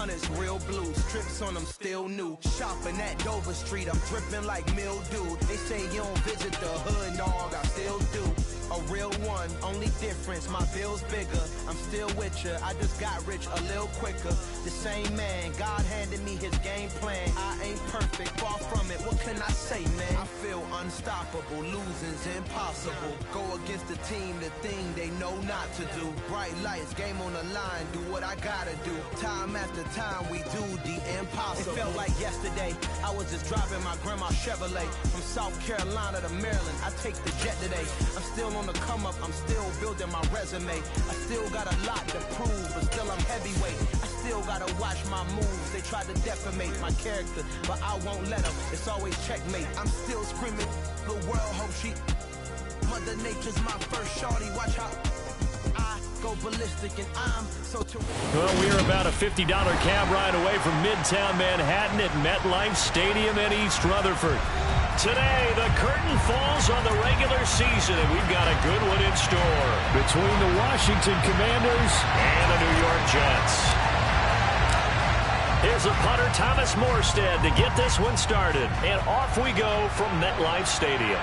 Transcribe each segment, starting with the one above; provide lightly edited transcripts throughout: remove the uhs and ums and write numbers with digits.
hundreds, real blue. Strips on them still new. Shopping at Dover Street, I'm dripping like mildew. They say you don't visit the hood, dog, I still do. A real one, only difference, my bill's bigger. I'm still with ya, I just got rich a little quicker. The same man, God handed me his game plan. I ain't perfect, far from it, what can I say, man? I feel unstoppable, losing's impossible. Go against the team, the thing they know not to do. Bright lights, game on the line, do what I gotta do. Time after time, we do the impossible. It felt like yesterday, I was just driving my grandma's Chevrolet. From South Carolina to Maryland, I take the jet today. I'm still on the come up, I'm still building my resume. I still got a lot to prove, but still I'm heavyweight. I still gotta watch my moves. They try to defamate my character, but I won't let them. It's always checkmate. I'm still screaming, the world hope she. Mother Nature's my first shorty. Watch how I go ballistic and I'm so terrific. Well, we're about a $50 cab ride away from Midtown Manhattan at MetLife Stadium in East Rutherford. Today, the curtain falls on the regular season, and we've got a good one in store between the Washington Commanders and the New York Jets. Here's a punter, Thomas Morstead, to get this one started. And off we go from MetLife Stadium.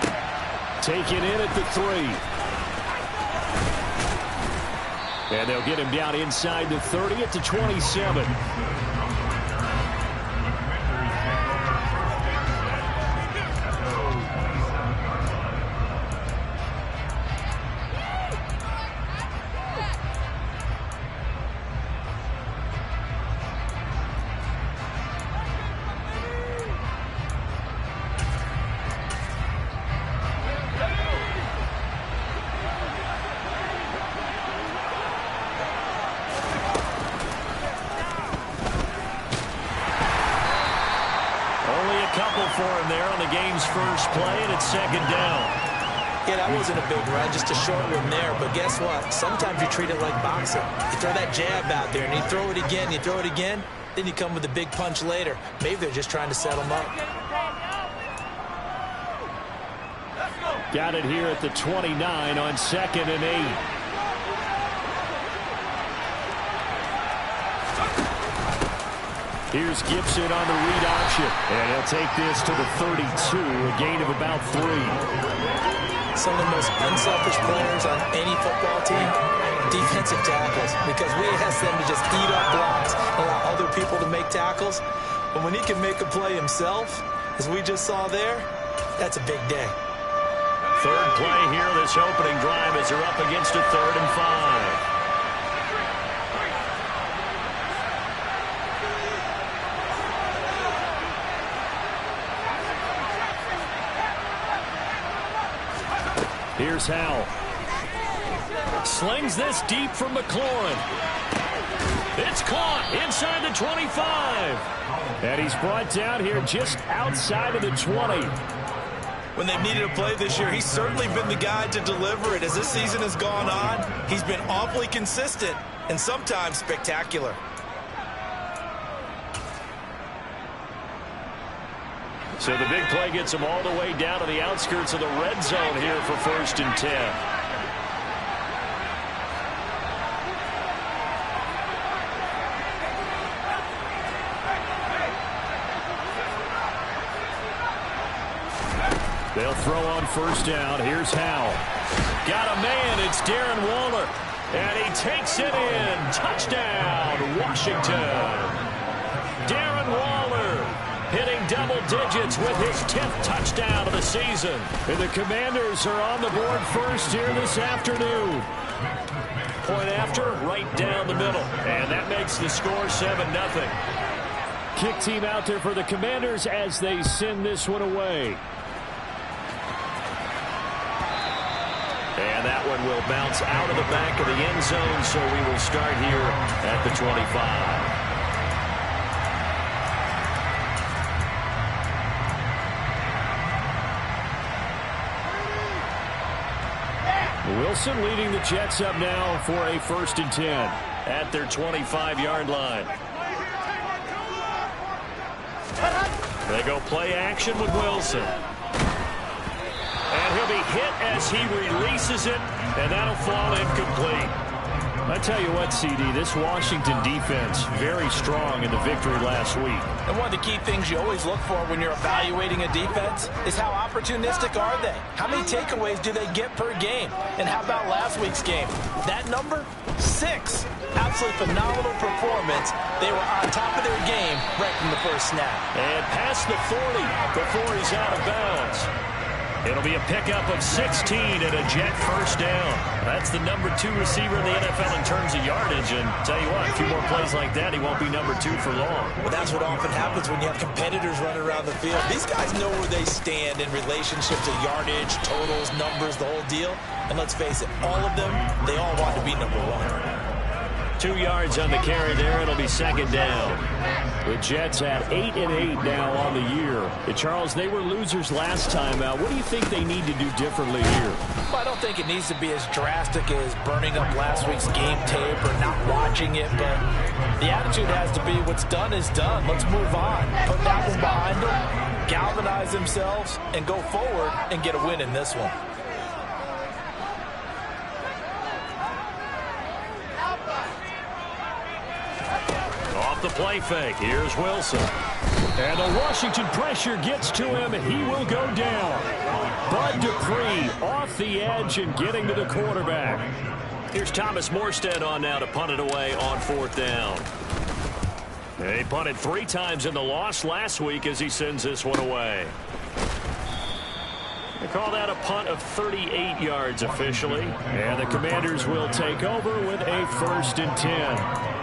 Taken in at the 3. And they'll get him down inside the 30 at the 27. For him there on the game's first play, and it's second down. Yeah, that wasn't a big run, just a short one there. But guess what? Sometimes you treat it like boxing. You throw that jab out there, and you throw it again, then you come with a big punch later. Maybe they're just trying to set him up. Got it here at the 29 on 2nd and 8. Here's Gibson on the read option. And he'll take this to the 32, a gain of about 3. Some of the most unselfish players on any football team, defensive tackles, because we ask them to just eat up blocks, allow other people to make tackles. But when he can make a play himself, as we just saw there, that's a big day. Third play here, this opening drive as they're up against a 3rd and 5. Here's Howell. Slings this deep from McLaurin. It's caught inside the 25. And he's brought down here just outside of the 20. When they've needed a play this year, he's certainly been the guy to deliver it. As this season has gone on, he's been awfully consistent and sometimes spectacular. So the big play gets him all the way down to the outskirts of the red zone here for 1st and 10. They'll throw on 1st down. Here's Howell. Got a man. It's Darren Waller. And he takes it in. Touchdown, Washington. Darren Waller hitting double digits with his 10th touchdown of the season. And the Commanders are on the board first here this afternoon. Point after, right down the middle. And that makes the score 7-0. Kick team out there for the Commanders as they send this one away. And that one will bounce out of the back of the end zone, so we will start here at the 25. Wilson leading the Jets up now for a 1st and 10 at their 25-yard line. They go play action with Wilson. And he'll be hit as he releases it, and that'll fall incomplete. I tell you what, CD, this Washington defense, very strong in the victory last week. And one of the key things you always look for when you're evaluating a defense is how opportunistic are they? How many takeaways do they get per game? And how about last week's game? That number? 6. Absolutely phenomenal performance. They were on top of their game right from the first snap. And past the 40 before he's out of bounds. It'll be a pickup of 16 and a Jet first down. That's the number 2 receiver in the NFL in terms of yardage. And tell you what, a few more plays like that, he won't be number 2 for long. Well, that's what often happens when you have competitors running around the field. These guys know where they stand in relationship to yardage, totals, numbers, the whole deal. And let's face it, all of them, they all want to be number 1. 2 yards on the carry there. It'll be second down. The Jets at 8-8 now on the year. And Charles, they were losers last time out. What do you think they need to do differently here? Well, I don't think it needs to be as drastic as burning up last week's game tape or not watching it, but the attitude has to be what's done is done. Let's move on. Put that one behind them, galvanize themselves, and go forward and get a win in this one. The play fake. Here's Wilson. And the Washington pressure gets to him, and he will go down. Bud Dupree off the edge and getting to the quarterback. Here's Thomas Morstead on now to punt it away on 4th down. They punted 3 times in the loss last week as he sends this one away. They call that a punt of 38 yards officially. And the Commanders will take over with a 1st and 10.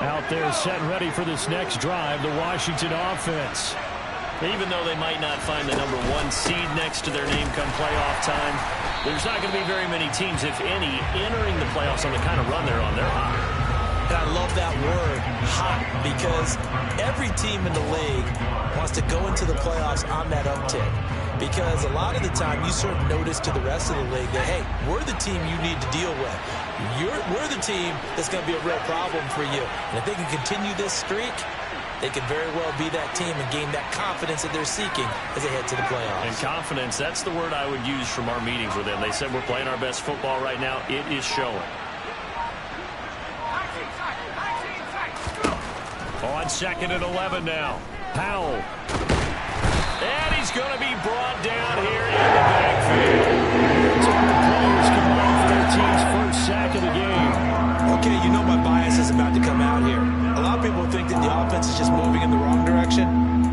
Out there set and ready for this next drive, the Washington offense. Even though they might not find the number 1 seed next to their name come playoff time, there's not going to be very many teams, if any, entering the playoffs on the kind of run they're on. They're hot. And I love that word, hot, because every team in the league wants to go into the playoffs on that uptick. Because a lot of the time you serve notice to the rest of the league that, hey, we're the team you need to deal with. We're the team that's going to be a real problem for you. And if they can continue this streak, they could very well be that team and gain that confidence that they're seeking as they head to the playoffs. And confidence, that's the word I would use from our meetings with them. They said we're playing our best football right now. It is showing. On 2nd and 11 now. Powell. And he's going to be brought down here in the backfield. 2 players combined for their team's first sack of the game. Okay, you know my bias is about to come out here. A lot of people think that the offense is just moving in the wrong direction.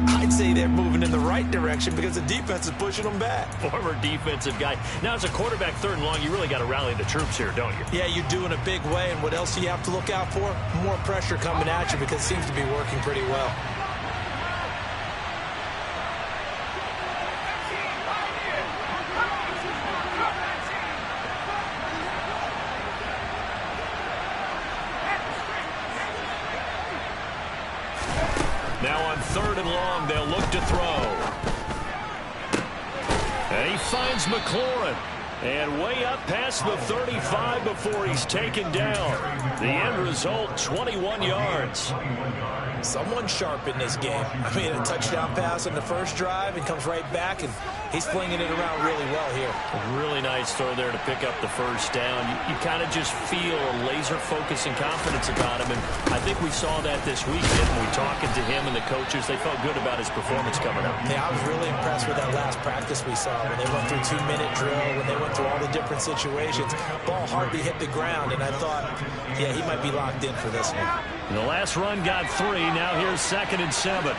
I'd say they're moving in the right direction because the defense is pushing them back. Former defensive guy. Now, as a quarterback 3rd and long, you really got to rally the troops here, don't you? Yeah, you do in a big way. And what else do you have to look out for? More pressure coming at you because it seems to be working pretty well. Now on 3rd and long, they'll look to throw. And he finds McLaurin. And way up past the 35 before he's taken down. The end result, 21 yards. Someone sharp in this game. I mean, a touchdown pass on the first drive and comes right back, and he's flinging it around really well here. A really nice throw there to pick up the first down. You kind of just feel a laser focus and confidence about him, and I think we saw that this weekend when we talking to him and the coaches. They felt good about his performance coming up. Yeah, I was really impressed with that last practice we saw when they went through 2-minute drill, when they went through all the different situations. Ball hardly hit the ground, and I thought, yeah, he might be locked in for this one. And the last run got 3. Now here's 2nd and 7.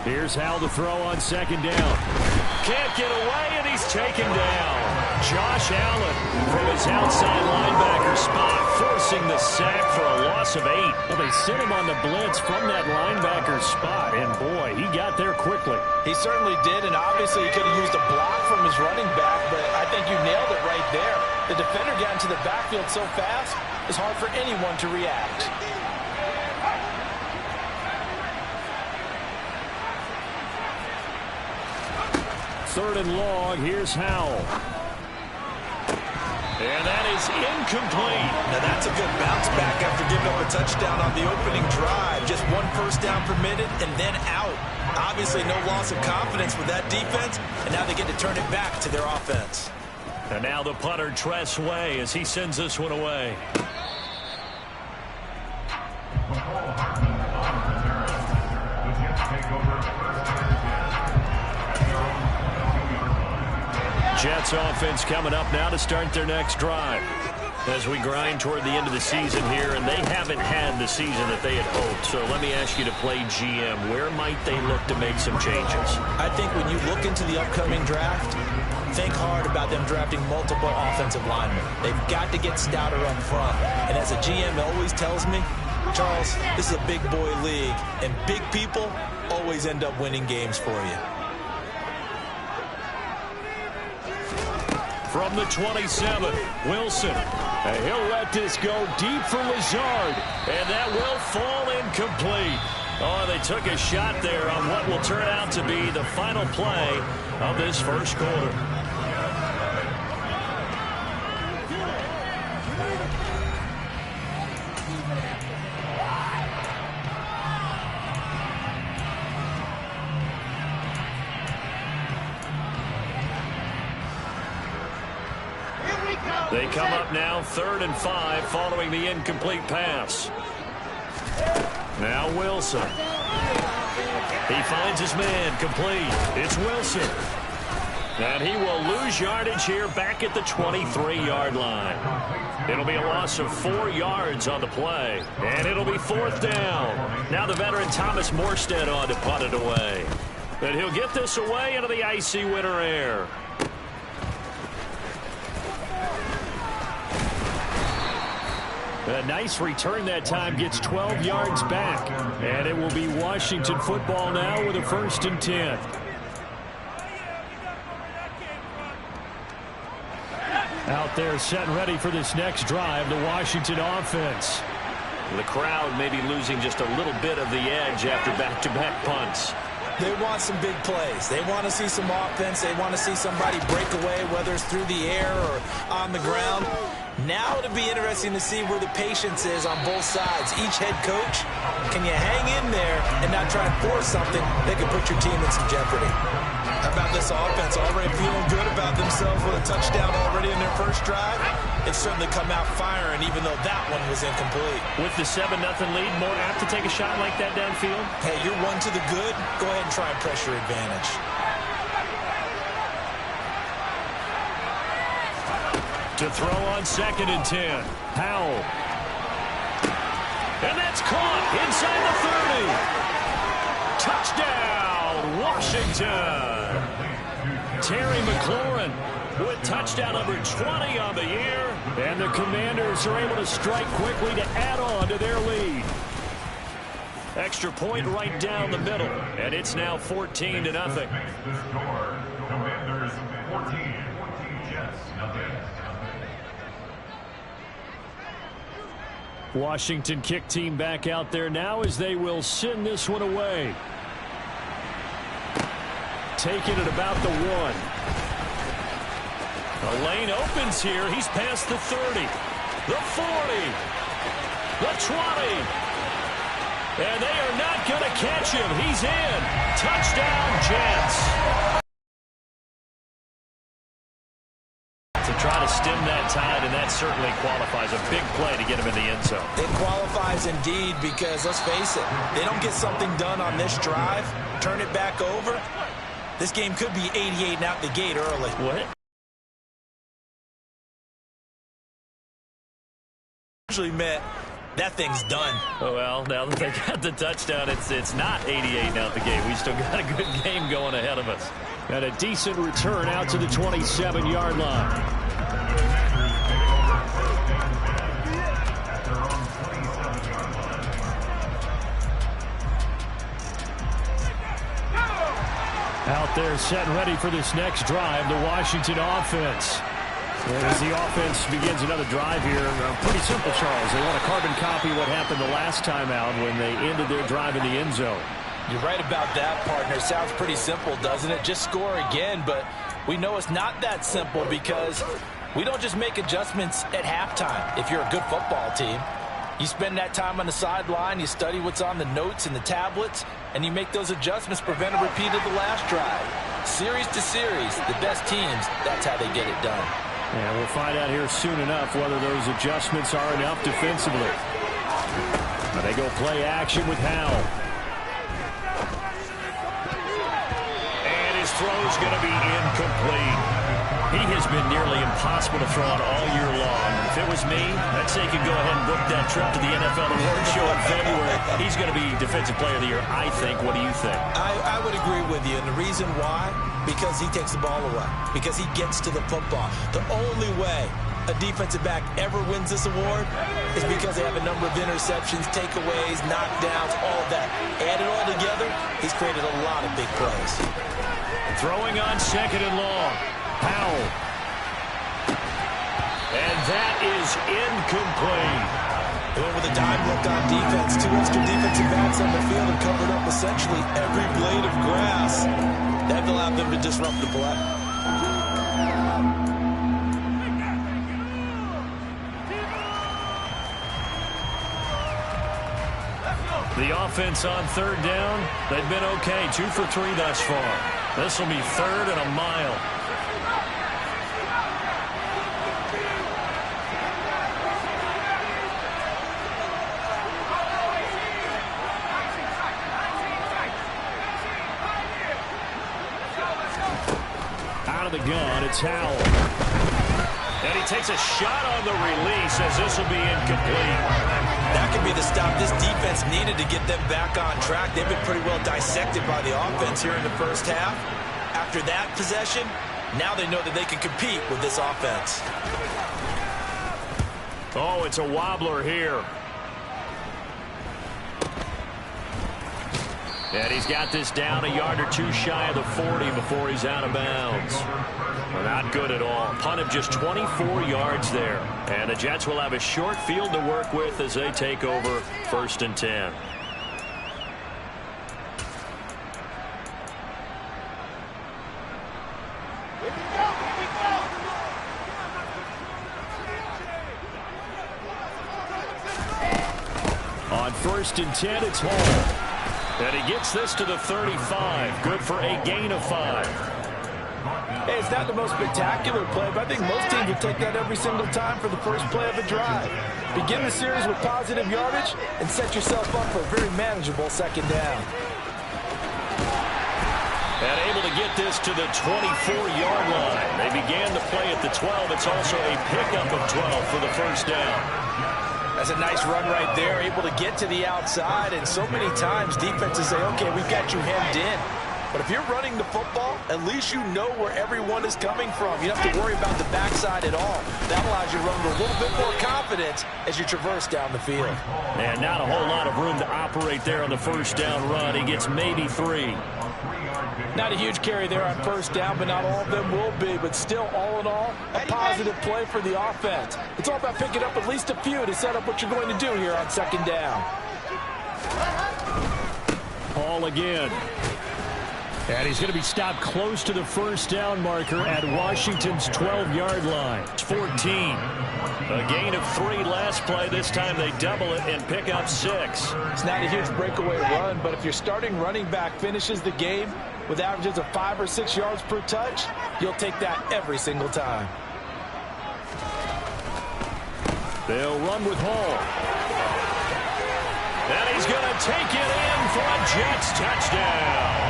Here's Howell to throw on 2nd down. Can't get away, and he's taken down. Josh Allen from his outside linebacker spot, forcing the sack for a loss of 8. Well, they sent him on the blitz from that linebacker spot, and boy, he got there quickly. He certainly did, and obviously he could have used a block from his running back, but I think you nailed it right there. The defender got into the backfield so fast, it's hard for anyone to react. 3rd and long. Here's Howell. And that is incomplete. Now that's a good bounce back after giving up a touchdown on the opening drive. Just 1 first down permitted and then out. Obviously no loss of confidence with that defense, and now they get to turn it back to their offense. And now the punter, Tress Way, as he sends this one away. Jets offense coming up now to start their next drive. As we grind toward the end of the season here, and they haven't had the season that they had hoped. So let me ask you to play GM. Where might they look to make some changes? I think when you look into the upcoming draft, think hard about them drafting multiple offensive linemen. They've got to get stouter up front. And as a GM always tells me, Charles, this is a big boy league, and big people always end up winning games for you. From the 27, Wilson. And he'll let this go deep for Lazard. And that will fall incomplete. Oh, they took a shot there on what will turn out to be the final play of this first quarter. They come up now 3rd and 5 following the incomplete pass. Now Wilson. He finds his man complete. It's Wilson. And he will lose yardage here back at the 23-yard line. It'll be a loss of 4 yards on the play. And it'll be 4th down. Now the veteran Thomas Morstead on to punt it away. And he'll get this away into the icy winter air. A nice return that time, gets 12 yards back. And it will be Washington football now with a 1st and 10. Out there set and ready for this next drive, the Washington offense. The crowd may be losing just a little bit of the edge after back-to-back punts. They want some big plays. They want to see some offense. They want to see somebody break away, whether it's through the air or on the ground. Now it'll be interesting to see where the patience is on both sides. Each head coach, can you hang in there and not try and force something that could put your team in some jeopardy? How about this offense already feeling good about themselves with a touchdown already in their first drive? They've certainly come out firing, even though that one was incomplete. With the 7-0 lead, more apt to take a shot like that downfield? Hey, you're one to the good. Go ahead and try and press your advantage. To throw on 2nd and 10. Howell. And that's caught inside the 30. Touchdown, Washington. Terry McLaurin with touchdown number 20 on the year. And the Commanders are able to strike quickly to add on to their lead. Extra point right down the middle. And it's now 14-0. Commanders 14, Jets nothing. Washington kick team back out there now as they will send this one away. Taking it about the 1. The lane opens here. He's past the 30, the 40, the 20. And they are not going to catch him. He's in. Touchdown, Jets. To try to stem that tide, and that certainly qualifies. A big play to get him in the end zone. It qualifies indeed because, let's face it, they don't get something done on this drive, turn it back over, this game could be 88 and out the gate early. What? Usually meant that thing's done. Oh, well, now that they got the touchdown, it's not 88 and out the gate. We still got a good game going ahead of us. And a decent return out to the 27-yard line. Out there set and ready for this next drive, the Washington offense. And as the offense begins another drive here, pretty simple, Charles. They want to carbon copy what happened the last time out when they ended their drive in the end zone. You're right about that, partner. Sounds pretty simple, doesn't it? Just score again, but we know it's not that simple because we don't just make adjustments at halftime if you're a good football team. You spend that time on the sideline, you study what's on the notes and the tablets, and you make those adjustments, prevent a repeat of the last drive. Series to series, the best teams, that's how they get it done. And we'll find out here soon enough whether those adjustments are enough defensively. They go play action with Howell. And his throw's going to be incomplete. He has been nearly impossible to throw out all year long. If it was me, I'd say he could go ahead and book that trip to the NFL Awards Show in February. He's going to be Defensive Player of the Year, I think. What do you think? I would agree with you, and the reason why, because he takes the ball away, because he gets to the football. The only way a defensive back ever wins this award is because they have a number of interceptions, takeaways, knockdowns, all of that. Add it all together, he's created a lot of big plays. Throwing on second and long. Howell. And that is incomplete. And with a dime left on defense, 2 extra defensive backs on the field and covered up essentially every blade of grass. That allowed them to disrupt the play. The offense on third down, they've been okay. 2 for 3 thus far. This will be 3rd and a mile. Out of the gun, it's Howell. And he takes a shot on the release as this will be incomplete. That could be the stop this defense needed to get them back on track. They've been pretty well dissected by the offense here in the first half. After that possession, now they know that they can compete with this offense. Oh, it's a wobbler here. And he's got this down a yard or 2 shy of the 40 before he's out of bounds. Not good at all. Punt of just 24 yards there. And the Jets will have a short field to work with as they take over 1st and 10. On 1st and 10, it's Hall. And he gets this to the 35. Good for a gain of 5. Hey, it's not the most spectacular play, but I think most teams would take that every single time for the first play of a drive. Begin the series with positive yardage and set yourself up for a very manageable 2nd down. And able to get this to the 24-yard line. They began the play at the 12. It's also a pickup of 12 for the 1st down. That's a nice run right there, able to get to the outside, and so many times defenses say, okay, we've got you hemmed in. But if you're running the football, at least you know where everyone is coming from. You don't have to worry about the backside at all. That allows you to run with a little bit more confidence as you traverse down the field. And not a whole lot of room to operate there on the 1st down run. He gets maybe 3. Not a huge carry there on 1st down, but not all of them will be. But still, all in all, a positive play for the offense. It's all about picking up at least a few to set up what you're going to do here on 2nd down. Hall again. And he's going to be stopped close to the 1st down marker at Washington's 12-yard line. It's 14. A gain of 3 last play. This time they double it and pick up 6. It's not a huge breakaway run, but if your starting running back finishes the game with averages of 5 or 6 yards per touch, you'll take that every single time. They'll run with Hall. And he's going to take it in for a Jets touchdown.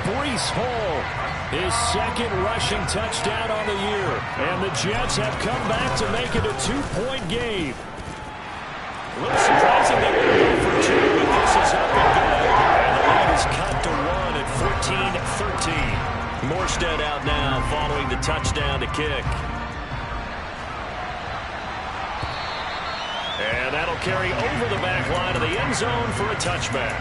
Breece Hall, his 2nd rushing touchdown on the year. And the Jets have come back to make it a 2-point game. A little surprising that we'll go for 2, but this is up and good. And the lead is cut to 1 at 14-13. Morstead out now following the touchdown to kick. And that'll carry over the back line of the end zone for a touchback.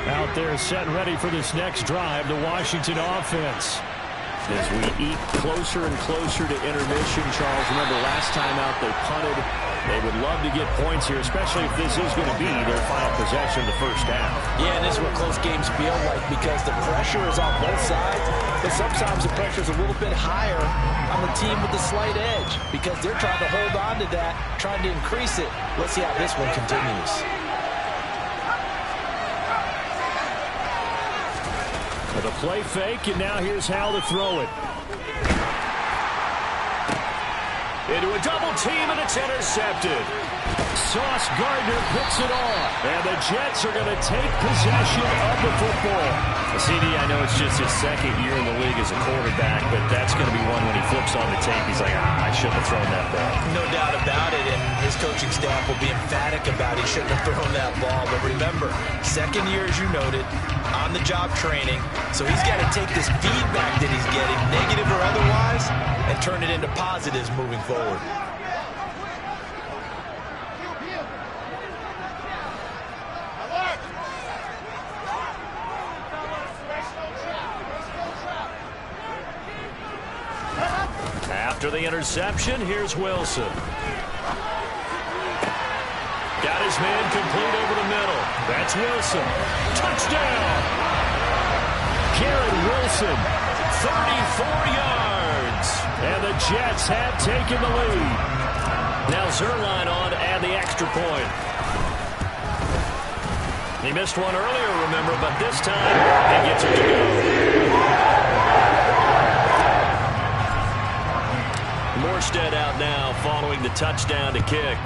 Out there set ready for this next drive, the Washington offense. As we eat closer and closer to intermission, Charles, remember last time out they punted. They would love to get points here, especially if this is going to be their final possession of the first half. Yeah, and this is what close games feel like because the pressure is on both sides, but sometimes the pressure is a little bit higher on the team with the slight edge because they're trying to hold on to that, trying to increase it. Let's see how this one continues. With a play fake, and now here's Hal to throw it. Into a double team, and it's intercepted. Sauce Gardner picks it off. And the Jets are going to take possession of the football. CD, I know it's just his second year in the league as a quarterback, but that's going to be one when he flips on the tape. He's like, I shouldn't have thrown that ball. No doubt about it, and his coaching staff will be emphatic about he shouldn't have thrown that ball. But remember, second year, as you noted, on-the-job training. So he's got to take this feedback that he's getting, negative or otherwise, and turn it into positives moving forward. After the interception, here's Wilson. Got his man complete over the middle. That's Wilson. Touchdown! Garrett Wilson, 34 yards. And the Jets have taken the lead. Now Zuerlein on to add the extra point. He missed one earlier, remember, but this time he gets it to go. Morstead out now following the touchdown to kick.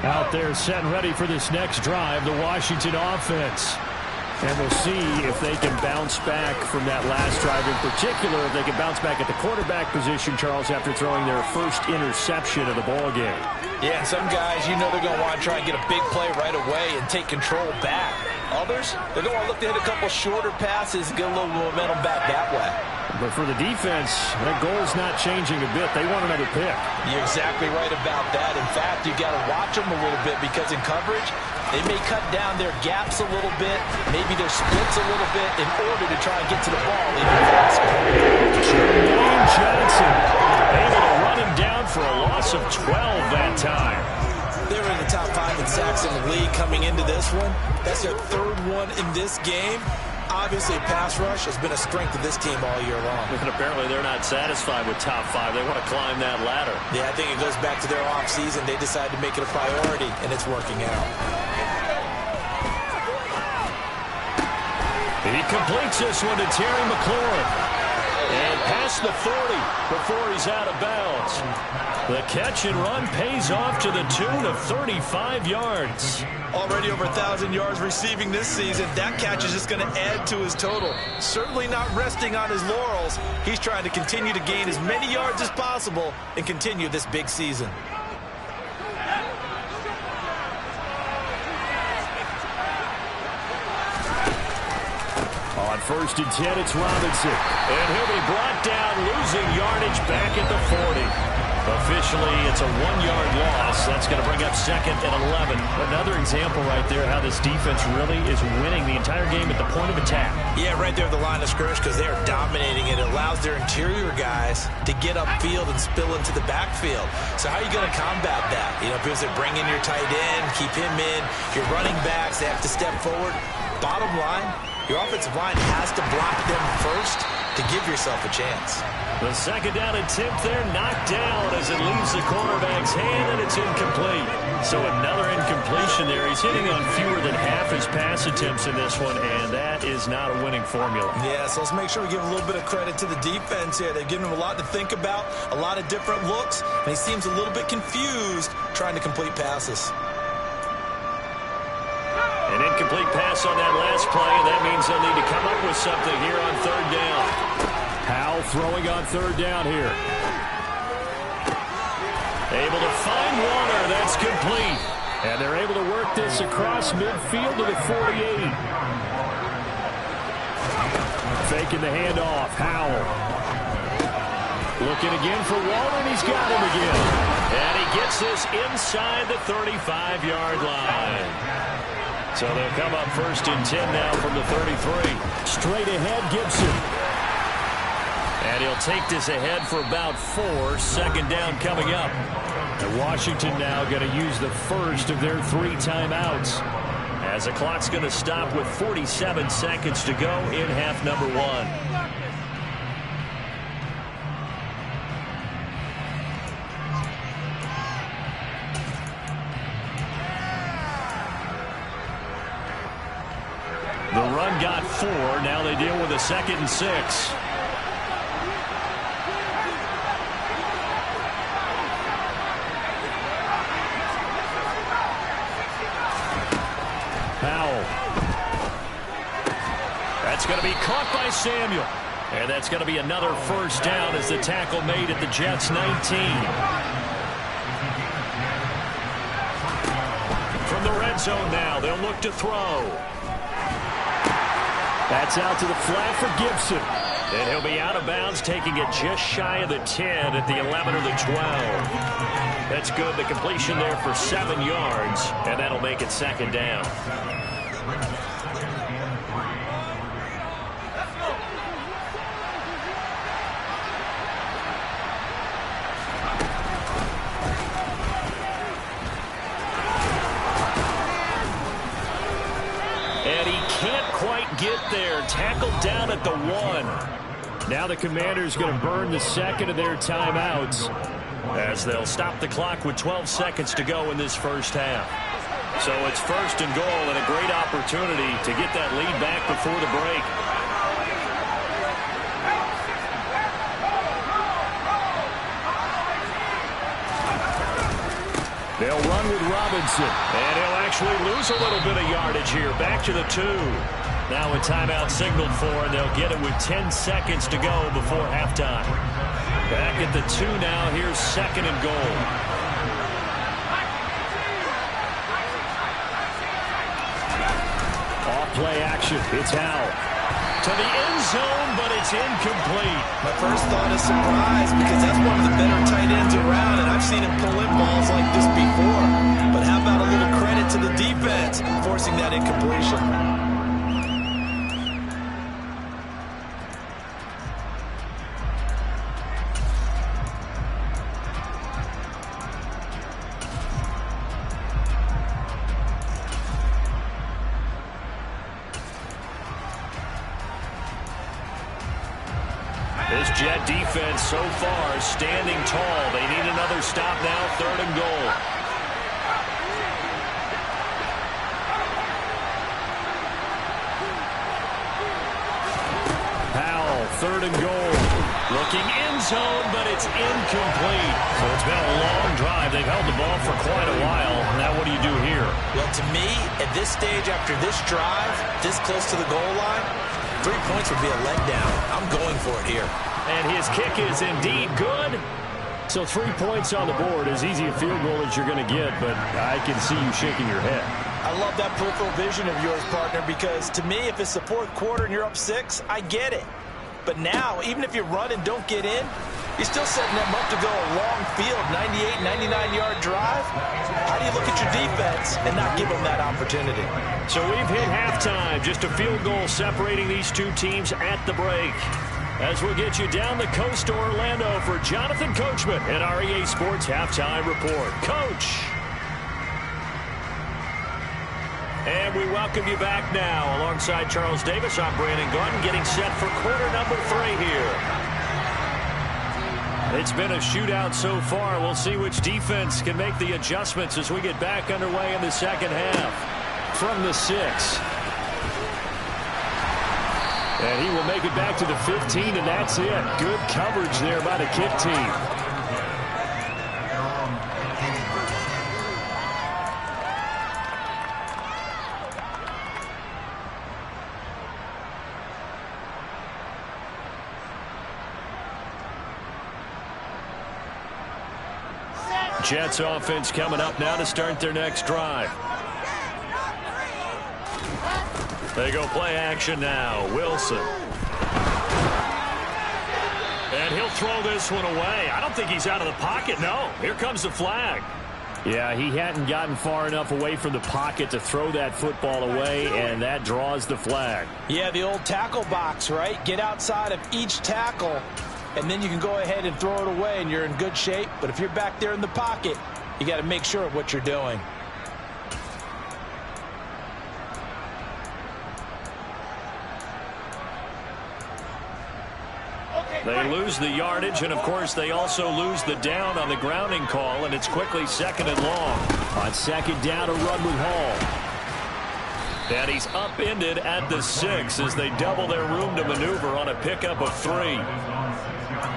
Out there set and ready for this next drive, the Washington offense. And we'll see if they can bounce back from that last drive, in particular, if they can bounce back at the quarterback position, Charles, after throwing their first interception of the ball game. Yeah, and some guys, you know they're going to want to try and get a big play right away and take control back. Others, they're going to look to hit a couple shorter passes and get a little momentum back that way. But for the defense, that goal's not changing a bit. They want another pick. You're exactly right about that. In fact, you've got to watch them a little bit because in coverage, they may cut down their gaps a little bit, maybe their splits a little bit in order to try and get to the ball even faster. Jermaine Johnson able to run him down for a loss of 12 that time. They were in the top 5 in sacks in the league coming into this one. That's their third one in this game. Obviously, pass rush has been a strength of this team all year long. And apparently they're not satisfied with top 5. They want to climb that ladder. Yeah, I think it goes back to their offseason. They decided to make it a priority, and it's working out. He completes this one to Terry McLaurin. And past the 40 before he's out of bounds. The catch and run pays off to the tune of 35 yards. Already over 1,000 yards receiving this season. That catch is just going to add to his total. Certainly not resting on his laurels. He's trying to continue to gain as many yards as possible and continue this big season. On 1st and 10, it's Robinson. And he'll be brought down, losing yardage back at the 40. Officially, it's a 1-yard loss. That's going to bring up 2nd and 11. Another example right there how this defense really is winning the entire game at the point of attack. Yeah, right there at the line of scrimmage because they are dominating it. It allows their interior guys to get upfield and spill into the backfield. So how are you going to combat that? You know, because they bring in your tight end, keep him in. Your running backs, they have to step forward. Bottom line, your offensive line has to block them first to give yourself a chance. The 2nd down attempt there knocked down as it leaves the cornerback's hand, and it's incomplete. So another incompletion there. He's hitting on fewer than half his pass attempts in this one, and that is not a winning formula. Yeah, so let's make sure we give a little bit of credit to the defense here. They've given him a lot to think about, a lot of different looks, and he seems a little bit confused trying to complete passes. An incomplete pass on that last play, and that means they'll need to come up with something here on 3rd down. Howell throwing on 3rd down here. Able to find Warner. That's complete. And they're able to work this across midfield to the 48. faking the handoff. Howell. Looking again for Waller, and he's got him again. And he gets this inside the 35-yard line. So they'll come up 1st and 10 now from the 33. Straight ahead, Gibson. And he'll take this ahead for about 4. 2nd down coming up. And Washington now going to use the first of their 3 timeouts, as the clock's going to stop with 47 seconds to go in half number 1. The run got 4. Now they deal with a 2nd and 6. Powell. That's going to be caught by Samuel. And that's going to be another 1st down as the tackle made at the Jets' 19. From the red zone now, they'll look to throw. That's out to the flat for Gibson. And he'll be out of bounds, taking it just shy of the 10 at the 11 or the 12. That's good. The completion there for 7 yards, and that'll make it 2nd down. And he can't quite get there. Tackled down at the 1. Now the Commanders going to burn the 2nd of their timeouts, as they'll stop the clock with 12 seconds to go in this 1st half. So it's 1st and goal, and a great opportunity to get that lead back before the break. They'll run with Robinson, and he'll actually lose a little bit of yardage here. Back to the 2. Now a timeout signaled for, and they'll get it with 10 seconds to go before halftime. Back at the 2 now. Here's 2nd and goal. Off-play action. It's Howell. To the end zone, but it's incomplete. My first thought is surprise, because that's one of the better tight ends around, and I've seen him pull in balls like this before. But how about a little credit to the defense forcing that incompletion? This Jet defense so far standing tall. They need another stop now, 3rd and goal. Powell, 3rd and goal. Looking end zone, but it's incomplete. So it's been a long drive. They've held the ball for quite a while. Now what do you do here? Well, to me, at this stage after this drive, this close to the goal line, 3 points would be a letdown. I'm going for it here. And his kick is indeed good. So 3 points on the board, as easy a field goal as you're going to get, but I can see you shaking your head. I love that peripheral vision of yours, partner, because to me, if it's the 4th quarter and you're up 6, I get it. But now, even if you run and don't get in, you're still setting them up to go a long field, 98, 99-yard drive. How do you look at your defense and not give them that opportunity? So we've hit halftime. Just a field goal separating these 2 teams at the break. As we'll get you down the coast to Orlando for Jonathan Coachman and our EA Sports Halftime Report. Coach! And we welcome you back now. Alongside Charles Davis, I'm Brandon Gaudin, getting set for quarter number 3 here. It's been a shootout so far. We'll see which defense can make the adjustments as we get back underway in the 2nd half. From the 6. And he will make it back to the 15, and that's it. Good coverage there by the kick team. Jets offense coming up now to start their next drive. They go play action now. Wilson. He'll throw this one away. I don't think he's out of the pocket, no. Here comes the flag. Yeah, he hadn't gotten far enough away from the pocket to throw that football away, and that draws the flag. Yeah, the old tackle box, right? Get outside of each tackle, and then you can go ahead and throw it away, and you're in good shape. But if you're back there in the pocket, you got to make sure of what you're doing. They lose the yardage, and, of course, they also lose the down on the grounding call, and it's quickly 2nd and long. On 2nd down, a run with Hall. And he's upended at the 6 as they double their room to maneuver on a pickup of 3.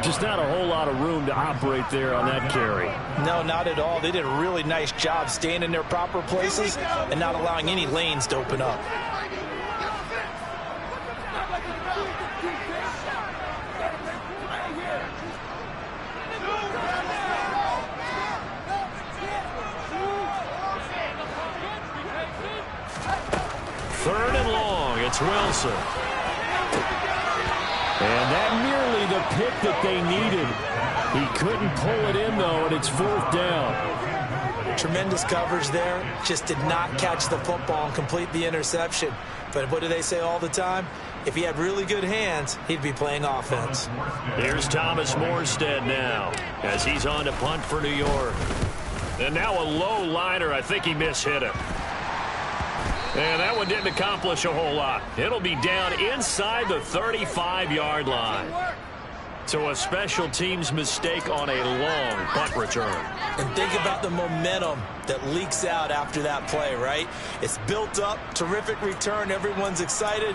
Just not a whole lot of room to operate there on that carry. No, not at all. They did a really nice job staying in their proper places and not allowing any lanes to open up. Third and long, it's Wilson. And that merely the pick that they needed. He couldn't pull it in, though, and it's 4th down. Tremendous coverage there. Just did not catch the football and complete the interception. But what do they say all the time? If he had really good hands, he'd be playing offense. Here's Thomas Morstead now as he's on to punt for New York. And now a low liner. I think he mishit him. And that one didn't accomplish a whole lot. It'll be down inside the 35-yard line. So a special teams mistake on a long punt return. And think about the momentum that leaks out after that play, right? It's built up, terrific return, everyone's excited.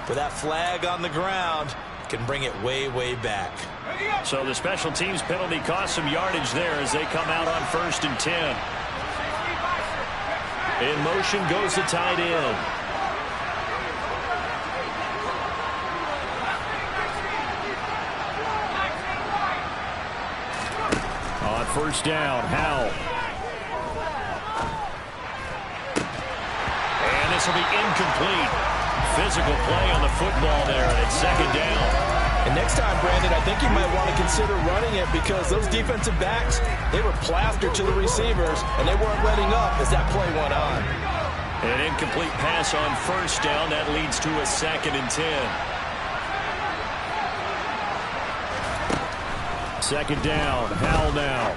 But that flag on the ground can bring it way, way back. So the special teams penalty cost some yardage there as they come out on 1st and 10. In motion goes the tight end. On 1st down, Howell. And this will be incomplete. Physical play on the football there, and it's 2nd down. And next time, Brandon, I think you might want to consider running it because those defensive backs, they were plastered to the receivers, and they weren't letting up as that play went on. An incomplete pass on 1st down. That leads to a 2nd and 10. 2nd down, Howell now.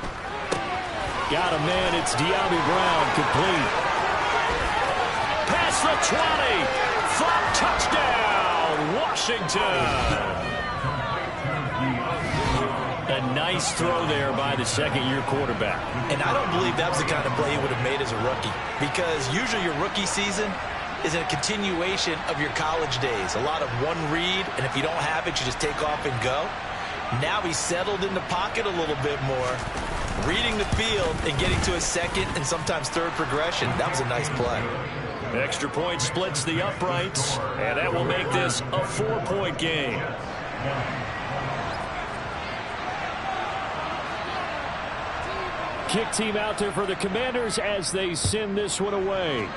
Got a man, it's De'Ami Brown, complete. Past the 20. Flop touchdown, Washington. A nice throw there by the 2nd-year quarterback. And I don't believe that was the kind of play he would have made as a rookie because usually your rookie season is a continuation of your college days. A lot of one read, and if you don't have it, you just take off and go. Now he's settled in the pocket a little bit more, reading the field and getting to a 2nd and sometimes 3rd progression. That was a nice play. Extra point splits the uprights, and that will make this a 4-point game. Kick team out there for the Commanders as they send this one away.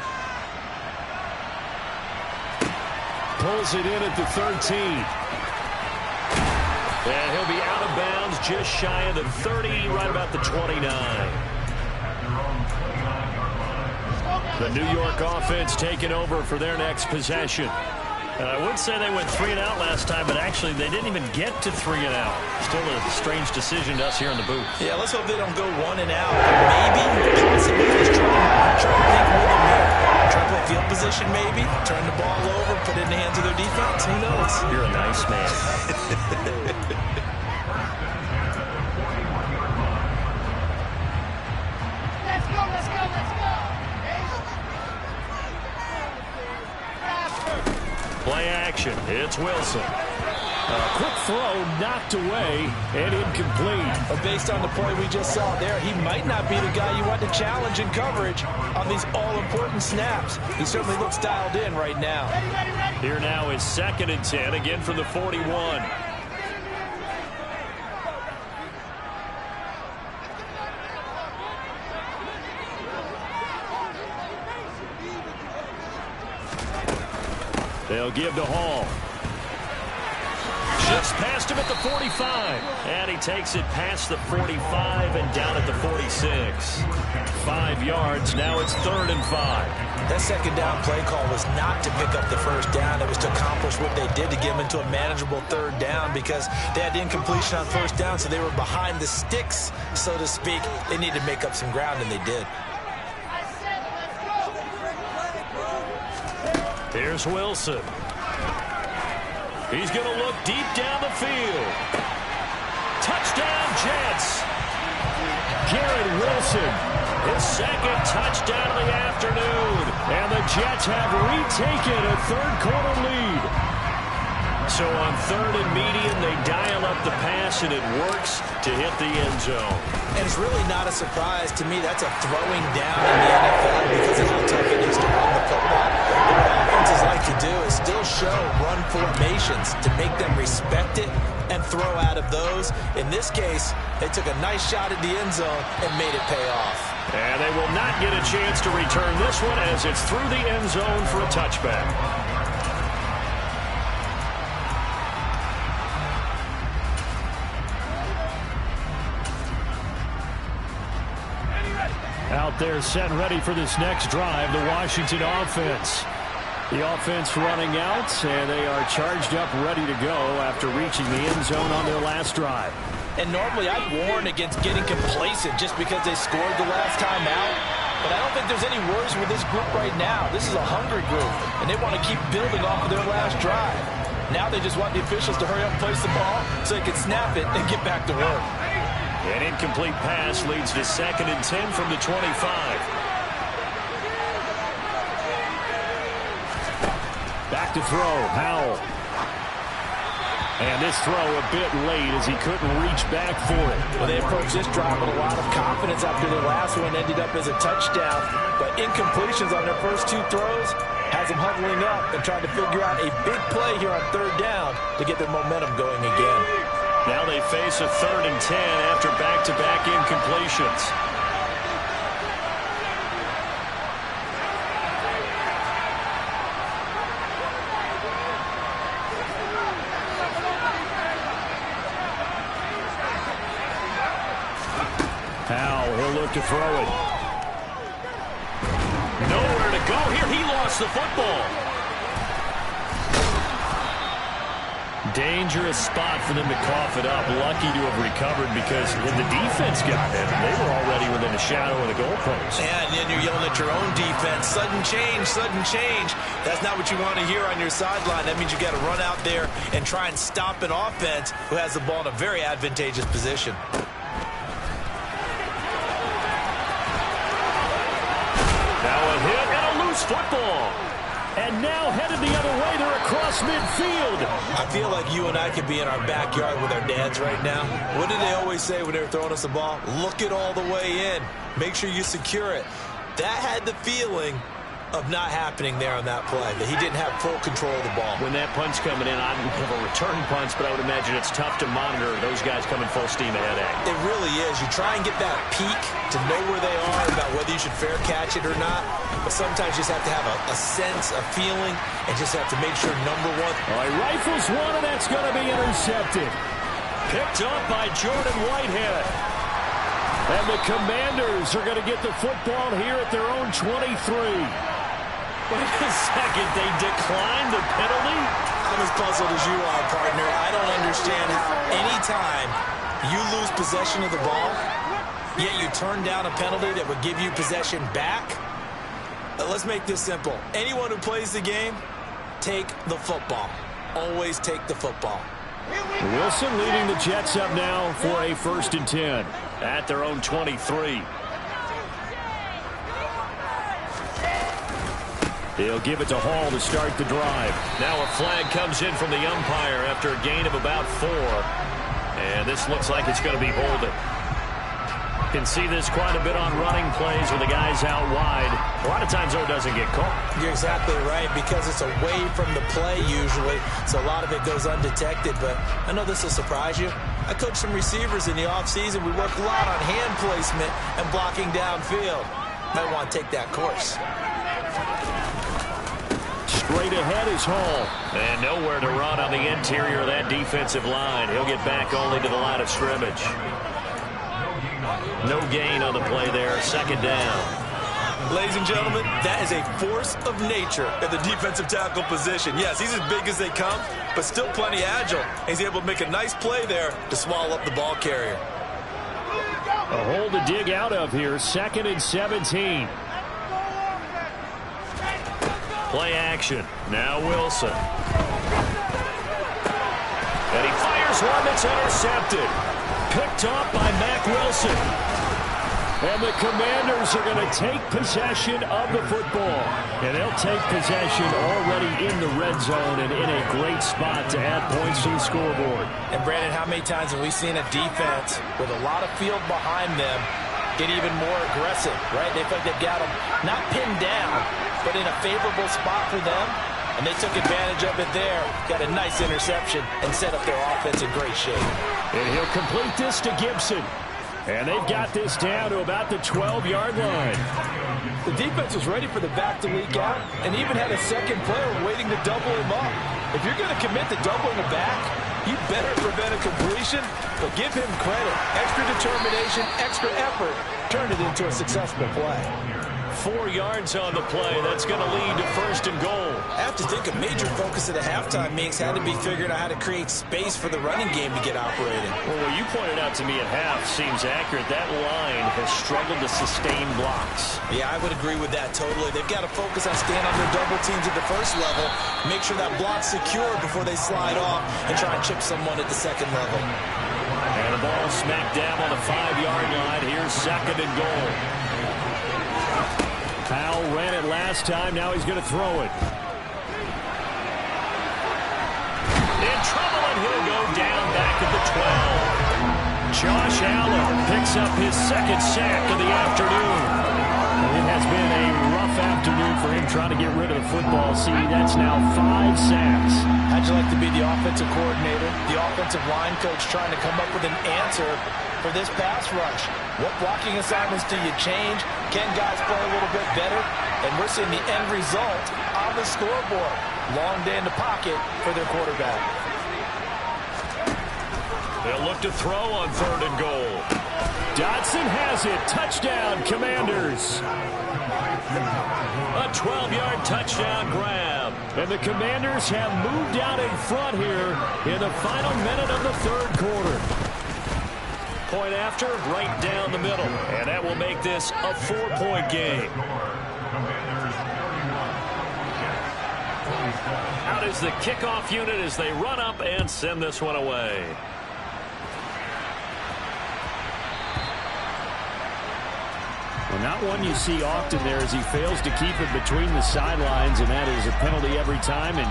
Pulls it in at the 13. And he'll be out of bounds just shy of the 30, right about the 29. The New York offense taking over for their next possession. And I would say they went 3 and out last time, but actually they didn't even get to 3 and out. Still a strange decision to us here in the booth. Yeah, let's hope they don't go 1 and out. Maybe, possibly, just try to think with them here. Try to play field position, maybe. Turn the ball over, put it in the hands of their defense. Who knows? You're a nice man. Play action. It's Wilson. A quick throw knocked away and incomplete. Based on the play we just saw there, he might not be the guy you want to challenge in coverage on these all-important snaps. He certainly looks dialed in right now. Here now is 2nd and 10, again from the 41. They'll give to Hall. Just past him at the 45. And he takes it past the 45 and down at the 46. 5 yards. Now it's 3rd and 5. That second down play call was not to pick up the first down. It was to accomplish what they did to get them into a manageable 3rd down because they had incompletion on 1st down, so they were behind the sticks, so to speak. They needed to make up some ground, and they did. Here's Wilson. He's going to look deep down the field. Touchdown, Jets. Garrett Wilson, his 2nd touchdown of the afternoon. And the Jets have retaken a 3rd-quarter lead. So on 3rd and medium, they dial up the pass, and it works to hit the end zone. And it's really not a surprise to me. That's a throwing down in the NFL because of how tough it is to run the football. But what offenses like to do is still show run formations to make them respect it and throw out of those. In this case, they took a nice shot at the end zone and made it pay off. And they will not get a chance to return this one as it's through the end zone for a touchback. Out there set and ready for this next drive, the Washington offense. The offense running out, and they are charged up, ready to go after reaching the end zone on their last drive. And normally I'd warn against getting complacent just because they scored the last time out. But I don't think there's any worries with this group right now. This is a hungry group, and they want to keep building off of their last drive. Now they just want the officials to hurry up and place the ball so they can snap it and get back to work. An incomplete pass leads to 2nd and 10 from the 25. Back to throw, Howell. And this throw a bit late as he couldn't reach back for it. Well, they approached this drive with a lot of confidence after their last one ended up as a touchdown. But incompletions on their first 2 throws has them huddling up and trying to figure out a big play here on 3rd down to get their momentum going again. Now they face a 3rd and 10 after back-to-back incompletions. Howell, he'll look to throw it. Nowhere to go here. He lost the football. Dangerous spot for them to cough it up. Lucky to have recovered because when the defense got it, they were already within a shadow of the goalpost. Yeah, and then you're yelling at your own defense. Sudden change, sudden change. That's not what you want to hear on your sideline. That means you got to run out there and try and stop an offense who has the ball in a very advantageous position. Now a hit and a loose football. And now headed the other way. They're across midfield. I feel like you and I could be in our backyard with our dads right now. What did they always say when they were throwing us the ball? Look it all the way in. Make sure you secure it. That had the feeling of not happening there on that play, that he didn't have full control of the ball. When that punch coming in, I don't have a return punch, but I would imagine it's tough to monitor those guys coming full steam ahead at. It really is. You try and get that peek to know where they are about whether you should fair catch it or not, but sometimes you just have to have a sense, a feeling, and just have to make sure, number one. All right, rifles one, and that's going to be intercepted. Picked up by Jordan Whitehead. And the Commanders are going to get the football here at their own 23. Wait a second, they declined the penalty? I'm as puzzled as you are, partner. I don't understand how anytime you lose possession of the ball, yet you turn down a penalty that would give you possession back. Let's make this simple. Anyone who plays the game, take the football. Always take the football. Wilson leading the Jets up now for a 1st and 10 at their own 23. He'll give it to Hall to start the drive. Now a flag comes in from the umpire after a gain of about 4. And this looks like it's going to be holding. Can see this quite a bit on running plays with the guys out wide. A lot of times, though, it doesn't get caught. You're exactly right, because it's away from the play usually, so a lot of it goes undetected. But I know this will surprise you. I coach some receivers in the offseason. We work a lot on hand placement and blocking downfield. Might want to take that course. Straight ahead is Hall. And nowhere to run on the interior of that defensive line. He'll get back only to the line of scrimmage. No gain on the play there. Second down. Ladies and gentlemen, that is a force of nature at the defensive tackle position. Yes, he's as big as they come, but still plenty agile. And he's able to make a nice play there to swallow up the ball carrier. A hole to dig out of here. 2nd and 17. Play action. Now Wilson. And he fires one that's intercepted. Picked off by Mack Wilson. And the Commanders are going to take possession of the football. And they'll take possession already in the red zone and in a great spot to add points to the scoreboard. And Brandon, how many times have we seen a defense with a lot of field behind them get even more aggressive, right? They feel like they've got them not pinned down, but in a favorable spot for them. And they took advantage of it there. Got a nice interception and set up their offense in great shape. And he'll complete this to Gibson. And they've got this down to about the 12-yard line. The defense was ready for the back to leak out and even had a second player waiting to double him up. If you're going to commit to doubling the back, you better prevent a completion, but give him credit. Extra determination, extra effort, turned it into a successful play. 4 yards on the play. That's going to lead to 1st and goal. I have to think a major focus of the halftime meetings had to be figuring out how to create space for the running game to get operating. Well, what you pointed out to me at half seems accurate. That line has struggled to sustain blocks. Yeah, I would agree with that totally. They've got to focus on staying under double teams at the first level, make sure that block's secure before they slide off and try and chip someone at the second level. And the ball smacked down on the 5-yard line. Here's 2nd and goal. Powell ran it last time. Now he's going to throw it. In trouble, and he'll go down back at the 12. Josh Allen picks up his 2nd sack of the afternoon. It has been a rough afternoon for him trying to get rid of the football. See, that's now 5 sacks. How'd you like to be the offensive coordinator, the offensive line coach trying to come up with an answer for this pass rush? What blocking assignments do you change? Can guys play a little bit better? And we're seeing the end result on the scoreboard. Long day in the pocket for their quarterback. They'll look to throw on 3rd and goal. Dotson has it. Touchdown, Commanders. A 12-yard touchdown grab. And the Commanders have moved out in front here in the final minute of the 3rd quarter. Point after, right down the middle. And that will make this a 4-point game. Out is the kickoff unit as they run up and send this one away. Well, not one you see often there as he fails to keep it between the sidelines, and that is a penalty every time, and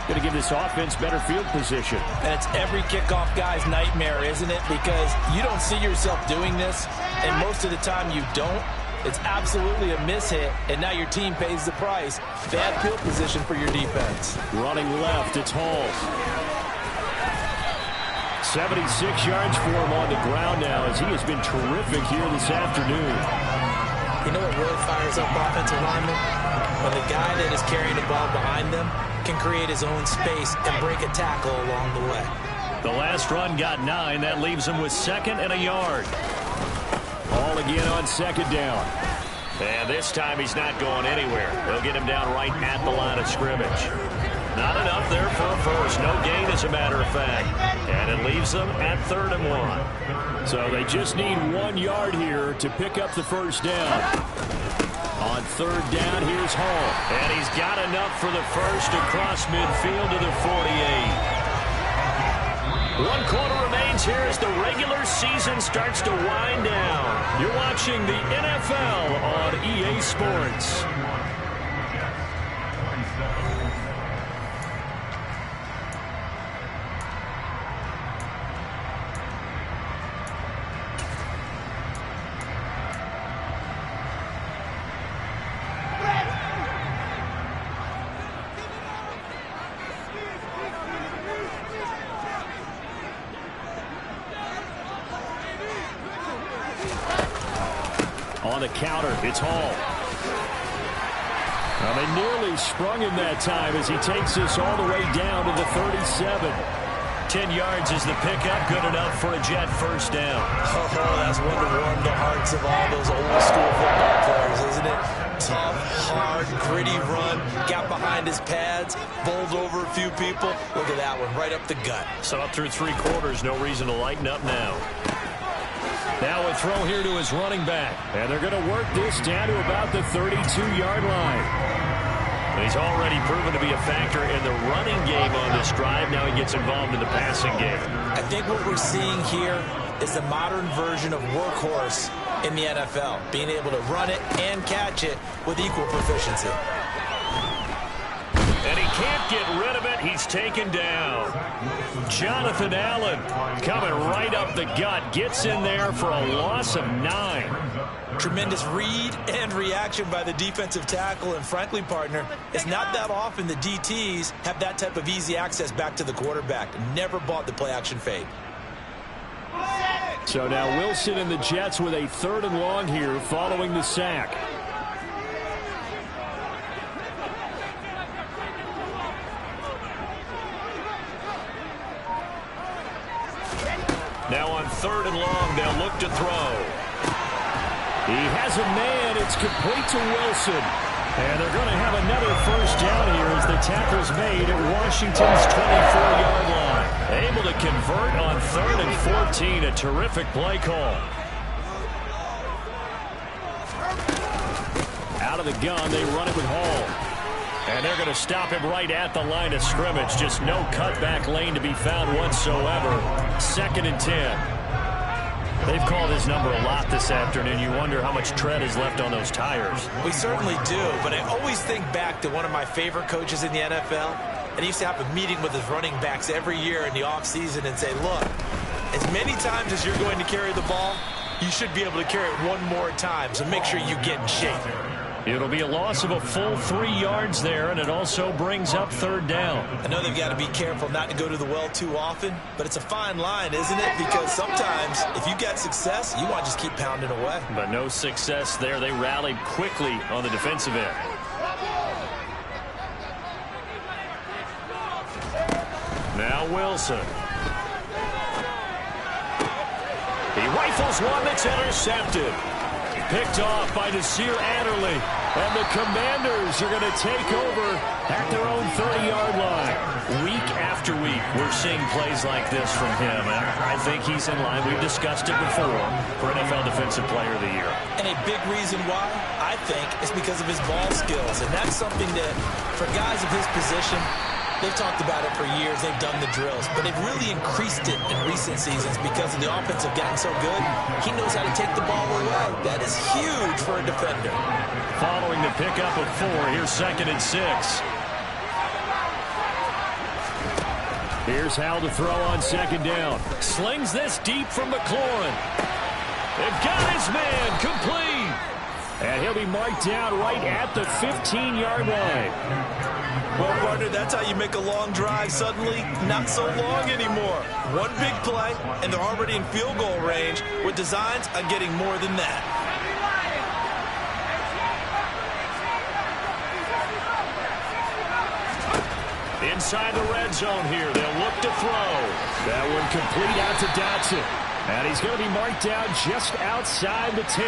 going to give this offense better field position. And it's every kickoff guy's nightmare, isn't it? Because you don't see yourself doing this, and most of the time you don't. It's absolutely a mishit, and now your team pays the price. Bad field position for your defense. Running left, it's Hall. 76 yards for him on the ground now as he has been terrific here this afternoon. You know what really fires up offensive linemen? When the guy that is carrying the ball behind them can create his own space and break a tackle along the way. The last run got 9. That leaves him with 2nd and a yard. All again on 2nd down. And this time he's not going anywhere. They'll get him down right at the line of scrimmage. Not enough there for a first. No gain, as a matter of fact. And it leaves them at 3rd and 1. So they just need 1 yard here to pick up the first down. On 3rd down, here's Hall. And he's got enough for the first across midfield to the 48. 1 quarter remains here as the regular season starts to wind down. You're watching the NFL on EA Sports. On the counter, it's Hall. Well, they nearly sprung him that time as he takes this all the way down to the 37. 10 yards is the pickup, good enough for a Jet first down. Oh, that's one to warm the hearts of all those old school football players, isn't it? Tough, hard, gritty run, got behind his pads, bowled over a few people. Look at that one, right up the gut. So up through 3 quarters, no reason to lighten up now. Now a throw here to his running back. And they're going to work this down to about the 32-yard line. He's already proven to be a factor in the running game on this drive. Now he gets involved in the passing game. I think what we're seeing here is the modern version of workhorse in the NFL, being able to run it and catch it with equal proficiency. And he can't get rid of it. He's taken down. Jonathan Allen coming right up the gut. Gets in there for a loss of 9. Tremendous read and reaction by the defensive tackle. And frankly, partner, it's not that often the DTs have that type of easy access back to the quarterback. Never bought the play-action fade. So now Wilson and the Jets with a 3rd and long here following the sack. Now on 3rd and long, they'll look to throw. He has a man. It's complete to Wilson. And they're going to have another first down here as the tackle's made at Washington's 24-yard line. Able to convert on 3rd and 14. A terrific play call. Out of the gun, they run it with Hall. And they're going to stop him right at the line of scrimmage. Just no cutback lane to be found whatsoever. 2nd and 10. They've called his number a lot this afternoon. You wonder how much tread is left on those tires. We certainly do, but I always think back to one of my favorite coaches in the NFL. And he used to have a meeting with his running backs every year in the offseason and say, look, as many times as you're going to carry the ball, you should be able to carry it one more time, so make sure you get in shape. It'll be a loss of a full 3 yards there, and it also brings up 3rd down. I know they've got to be careful not to go to the well too often, but it's a fine line, isn't it? Because sometimes if you get success, you want to just keep pounding away. But no success there. They rallied quickly on the defensive end. Now Wilson. He rifles one that's intercepted. Picked off by Nasir Adderley. And the Commanders are going to take over at their own 30-yard line. Week after week, we're seeing plays like this from him. And I think he's in line. We've discussed it before for NFL Defensive Player of the Year. And a big reason why, I think, is because of his ball skills. And that's something that, for guys of his position, they've talked about it for years. They've done the drills. But they've really increased it in recent seasons because of the offense have gotten so good. He knows how to take the ball away. That is huge for a defender. Following the pickup of 4, here's 2nd and 6. Here's Hal to throw on 2nd down. Slings this deep from McLaurin. They've got his man complete. And he'll be marked down right at the 15-yard line. Well, partner, that's how you make a long drive suddenly not so long anymore. One big play, and they're already in field goal range with designs on getting more than that. Inside the red zone here, they'll look to throw. That one complete out to Dotson. And he's going to be marked down just outside the 10.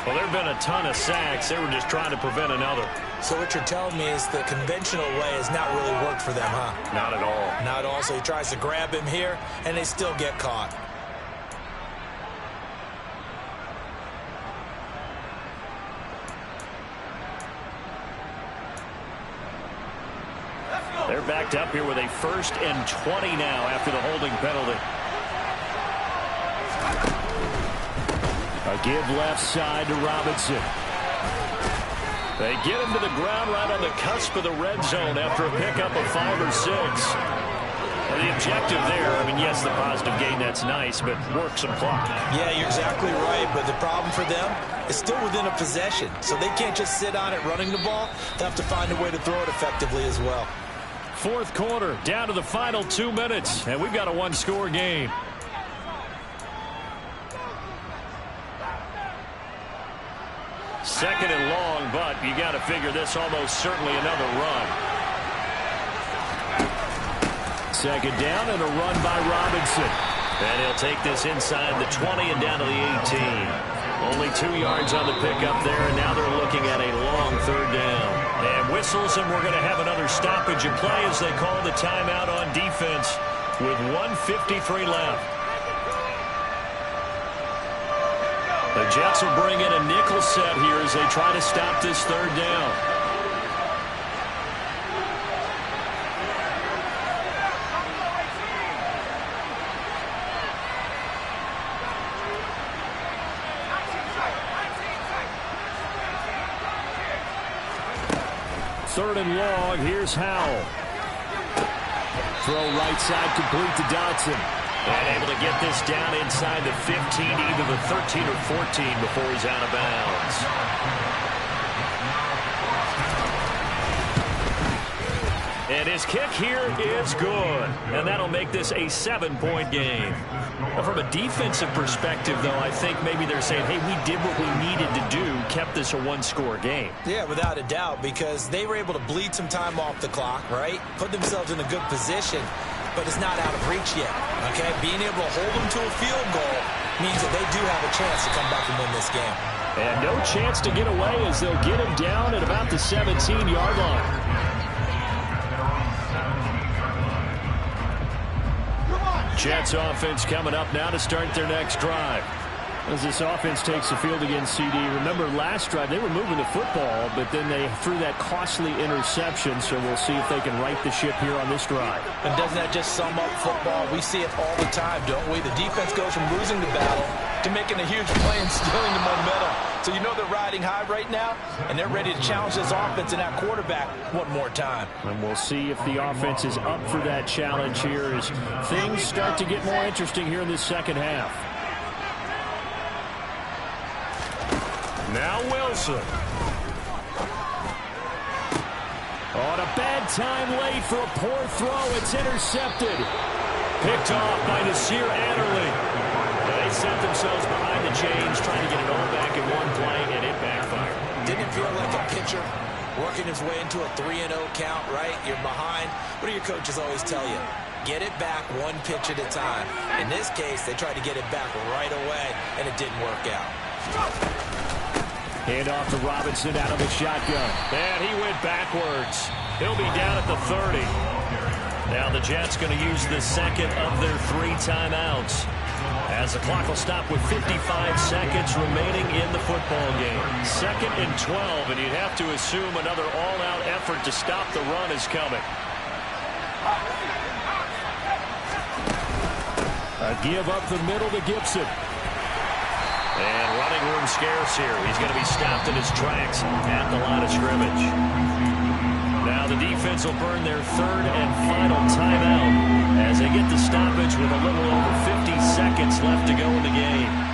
Well, there have been a ton of sacks. They were just trying to prevent another. So what you're telling me is the conventional way has not really worked for them, huh? Not at all. Not at all. So he tries to grab him here, and they still get caught. They're backed up here with a 1st and 20 now after the holding penalty. A give left side to Robinson. They get him to the ground right on the cusp of the red zone after a pickup of 5 or 6. And the objective there, I mean, yes, the positive gain, that's nice, but work some clock. Yeah, you're exactly right, but the problem for them is still within a possession. So they can't just sit on it running the ball. They have to find a way to throw it effectively as well. 4th quarter, down to the final 2 minutes, and we've got a 1-score game. 2nd and long, but you got to figure this almost certainly another run. 2nd down and a run by Robinson. And he'll take this inside the 20 and down to the 18. Only 2 yards on the pickup there, and now they're looking at a long 3rd down. And whistles, and we're going to have another stoppage of play as they call the timeout on defense with 1:53 left. The Jets will bring in a nickel set here as they try to stop this 3rd down. Third and long. Here's Howell. Throw right side complete to Dotson. And able to get this down inside the 15, either the 13 or 14 before he's out of bounds. And his kick here is good. And that'll make this a 7-point game. Now, from a defensive perspective, though, I think maybe they're saying, hey, we did what we needed to do, kept this a 1-score game. Yeah, without a doubt, because they were able to bleed some time off the clock, right? Put themselves in a good position, but it's not out of reach yet, okay? Being able to hold them to a field goal means that they do have a chance to come back and win this game. And no chance to get away as they'll get him down at about the 17-yard line. Jets offense coming up now to start their next drive. As this offense takes the field against CD, remember last drive they were moving the football, but then they threw that costly interception, so we'll see if they can right the ship here on this drive. And doesn't that just sum up football? We see it all the time, don't we? The defense goes from losing the battle to making a huge play and stealing the momentum. So you know they're riding high right now, and they're ready to challenge this offense and that quarterback one more time. And we'll see if the offense is up for that challenge here as things start to get more interesting here in this second half. Now Wilson. On a bad time late for a poor throw. It's intercepted. Picked off by Nasir Adderley. They set themselves behind the chains, trying to get it all back in one play, and it backfired. Didn't feel like a pitcher working his way into a 3-0 count, right? You're behind. What do your coaches always tell you? Get it back one pitch at a time. In this case, they tried to get it back right away, and it didn't work out. Hand off to Robinson out of the shotgun. And he went backwards. He'll be down at the 30. Now the Jets going to use the second of their 3 timeouts, as the clock will stop with 55 seconds remaining in the football game. 2nd and 12, and you'd have to assume another all-out effort to stop the run is coming. A give up the middle to Gibson. And running room scarce here. He's going to be stopped in his tracks at the line of scrimmage. Now the defense will burn their 3rd and final timeout as they get the stoppage with a little over 50 seconds left to go in the game.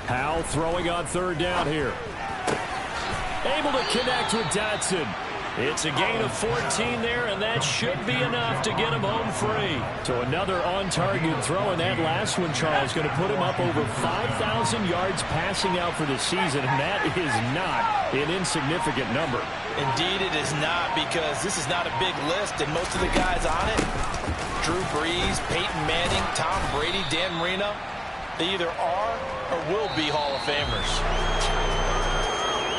Howell throwing on 3rd down here. Able to connect with Dotson. It's a gain of 14 there, and that should be enough to get him home free. So another on-target throw, and that last one, Charles, going to put him up over 5,000 yards passing out for the season, and that is not an insignificant number. Indeed it is not, because this is not a big list, and most of the guys on it, Drew Brees, Peyton Manning, Tom Brady, Dan Marino, they either are or will be Hall of Famers.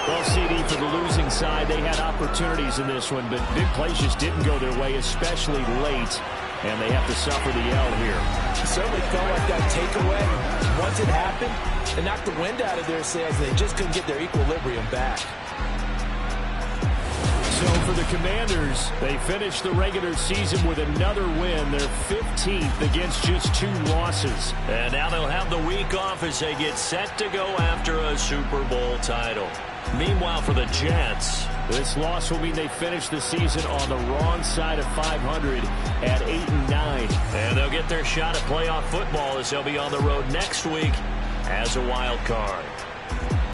Well, CD, for the losing side, they had opportunities in this one, but big plays just didn't go their way, especially late, and they have to suffer the L here. It certainly felt like that takeaway. Once it happened, it knocked the wind out of their sails. They just couldn't get their equilibrium back. So for the Commanders, they finished the regular season with another win. They're 15th against just 2 losses. And now they'll have the week off as they get set to go after a Super Bowl title. Meanwhile, for the Jets, This loss will mean they finish the season on the wrong side of 500 at 8-9. And they'll get their shot at playoff football as they'll be on the road next week as a wild card.